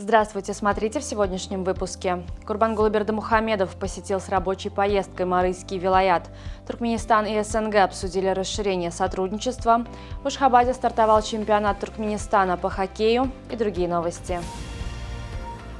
Здравствуйте, смотрите в сегодняшнем выпуске. Курбангулы Бердымухамедов посетил с рабочей поездкой Марийский вилаят. Туркменистан и СНГ обсудили расширение сотрудничества. В Ашхабаде стартовал чемпионат Туркменистана по хоккею и другие новости.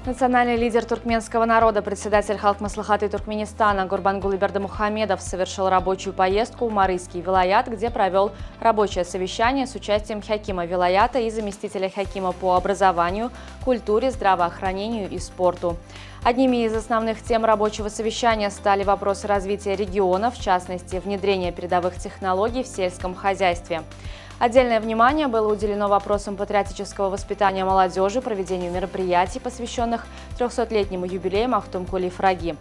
Национальный лидер туркменского народа, председатель Халк-Маслихаты Туркменистана Курбангулы Бердымухамедов совершил рабочую поездку в Марийский вилаят, где провел рабочее совещание с участием хакима вилаята и заместителя хакима по образованию, культуре, здравоохранению и спорту. Одними из основных тем рабочего совещания стали вопросы развития региона, в частности, внедрение передовых технологий в сельском хозяйстве. Отдельное внимание было уделено вопросам патриотического воспитания молодежи, проведению мероприятий, посвященных 300-летнему юбилею Махтумкули Фраги.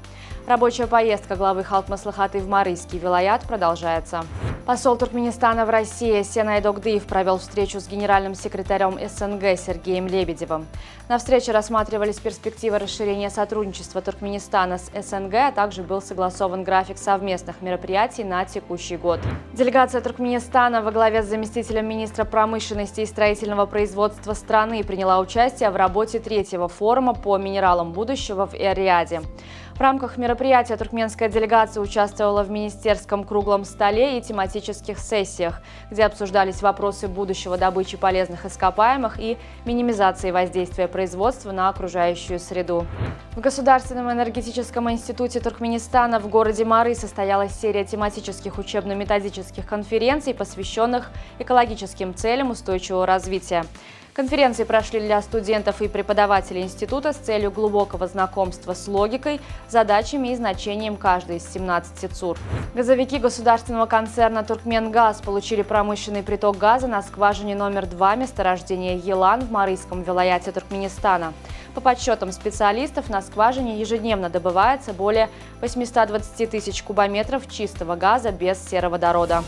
Рабочая поездка главы Халк-Маслихаты в Марийский вилаят продолжается. Посол Туркменистана в России Сенай Догдыев провел встречу с генеральным секретарем СНГ Сергеем Лебедевым. На встрече рассматривались перспективы расширения сотрудничества Туркменистана с СНГ, а также был согласован график совместных мероприятий на текущий год. Делегация Туркменистана во главе с заместителем министра промышленности и строительного производства страны приняла участие в работе третьего форума по минералам будущего в Эр-Рияде. В рамках мероприятия туркменская делегация участвовала в министерском круглом столе и тематических сессиях, где обсуждались вопросы будущего добычи полезных ископаемых и минимизации воздействия производства на окружающую среду. В Государственном энергетическом институте Туркменистана в городе Мары состоялась серия тематических учебно-методических конференций, посвященных экологическим целям устойчивого развития. Конференции прошли для студентов и преподавателей института с целью глубокого знакомства с логикой, задачами и значением каждой из 17 ЦУР. Газовики государственного концерна «Туркменгаз» получили промышленный приток газа на скважине номер 2 месторождения Елан в Марийском вилаяте Туркменистана. По подсчетам специалистов, на скважине ежедневно добывается более 820 тысяч кубометров чистого газа без сероводорода.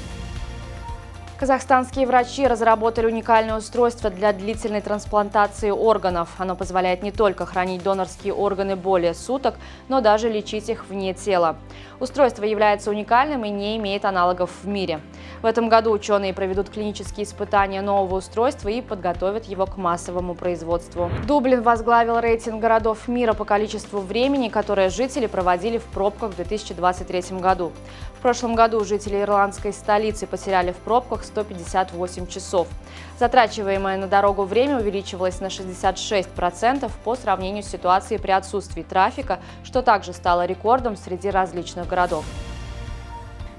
Казахстанские врачи разработали уникальное устройство для длительной трансплантации органов. Оно позволяет не только хранить донорские органы более суток, но даже лечить их вне тела. Устройство является уникальным и не имеет аналогов в мире. В этом году ученые проведут клинические испытания нового устройства и подготовят его к массовому производству. Дублин возглавил рейтинг городов мира по количеству времени, которое жители проводили в пробках в 2023 году. В прошлом году жители ирландской столицы потеряли в пробках 158 часов. Затрачиваемое на дорогу время увеличивалось на 66% по сравнению с ситуацией при отсутствии трафика, что также стало рекордом среди различных городов.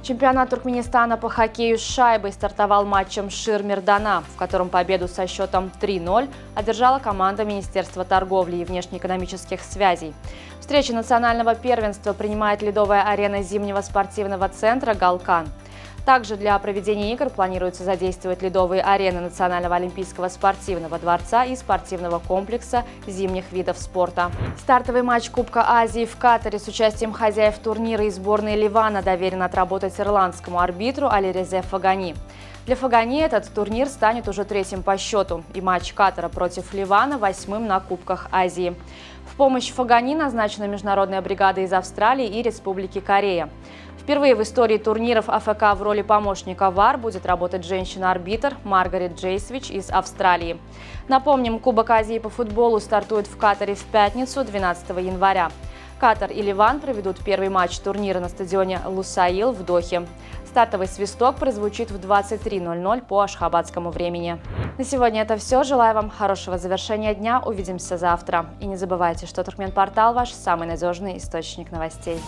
Чемпионат Туркменистана по хоккею с шайбой стартовал матчем Шир-Мирдана, в котором победу со счетом 3-0 одержала команда Министерства торговли и внешнеэкономических связей. Встречу национального первенства принимает ледовая арена зимнего спортивного центра «Галкан». Также для проведения игр планируется задействовать ледовые арены Национального олимпийского спортивного дворца и спортивного комплекса зимних видов спорта. Стартовый матч Кубка Азии в Катаре с участием хозяев турнира и сборной Ливана доверен отработать ирландскому арбитру Алирезе Фагани. Для Фагани этот турнир станет уже третьим по счету, и матч Катара против Ливана 8-м на Кубках Азии. В помощь Фагани назначена международная бригада из Австралии и Республики Корея. Впервые в истории турниров АФК в роли помощника ВАР будет работать женщина-арбитр Маргарет Джейсвич из Австралии. Напомним, Кубок Азии по футболу стартует в Катаре в пятницу, 12 января. Катар и Ливан проведут первый матч турнира на стадионе Лусаил в Дохе. Стартовый свисток прозвучит в 23:00 по ашхабадскому времени. На сегодня это все. Желаю вам хорошего завершения дня. Увидимся завтра. И не забывайте, что Туркменпортал – ваш самый надежный источник новостей.